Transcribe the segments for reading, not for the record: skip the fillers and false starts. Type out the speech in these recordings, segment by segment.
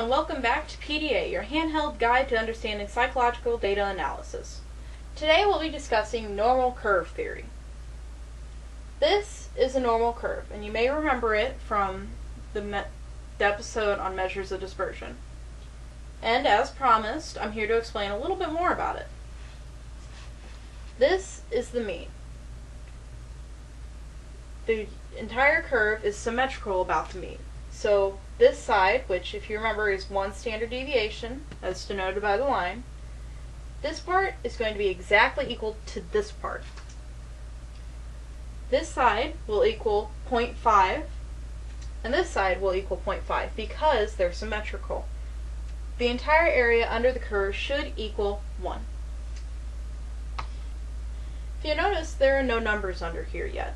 and welcome back to PDA, your handheld guide to understanding psychological data analysis. Today we'll be discussing normal curve theory. This is a normal curve, and you may remember it from the episode on measures of dispersion. And as promised, I'm here to explain a little bit more about it. This is the mean. The entire curve is symmetrical about the mean. So this side, which if you remember is one standard deviation, as denoted by the line, this part is going to be exactly equal to this part. This side will equal 0.5, and this side will equal 0.5 because they're symmetrical. The entire area under the curve should equal 1. If you notice, there are no numbers under here yet.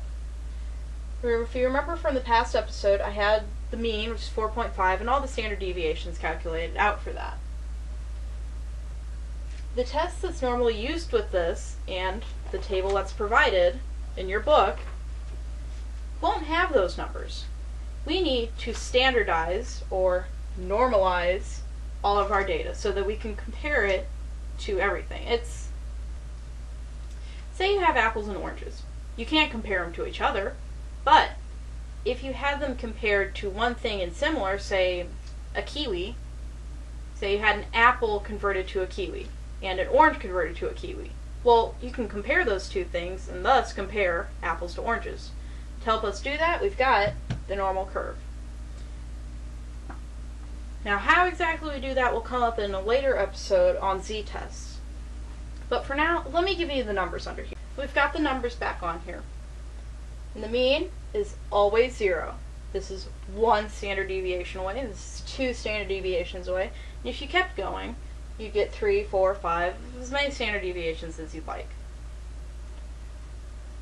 If you remember from the past episode, I had the mean, which is 4.5, and all the standard deviations calculated out for that. The test that's normally used with this, and the table that's provided in your book, won't have those numbers. We need to standardize or normalize all of our data so that we can compare it to everything. Say you have apples and oranges. You can't compare them to each other, but if you had them compared to one thing and similar, say a kiwi, say you had an apple converted to a kiwi and an orange converted to a kiwi, well, you can compare those two things and thus compare apples to oranges. To help us do that, we've got the normal curve. Now, how exactly we do that will come up in a later episode on z-tests. But for now, let me give you the numbers under here. We've got the numbers back on here. And the mean is always 0. This is one standard deviation away. This is 2 standard deviations away. And if you kept going, you'd get 3, 4, 5, as many standard deviations as you'd like.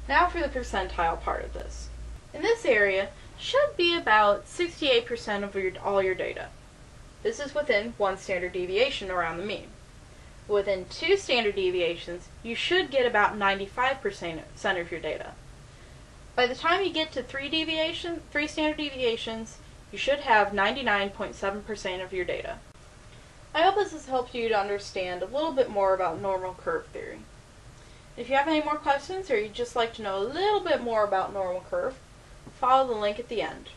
Now for the percentile part of this. In this area, should be about 68% of all your data. This is within 1 standard deviation around the mean. Within 2 standard deviations, you should get about 95% of your data. By the time you get to 3 standard deviations, you should have 99.7% of your data. I hope this has helped you to understand a little bit more about normal curve theory. If you have any more questions or you'd just like to know a little bit more about normal curve, follow the link at the end.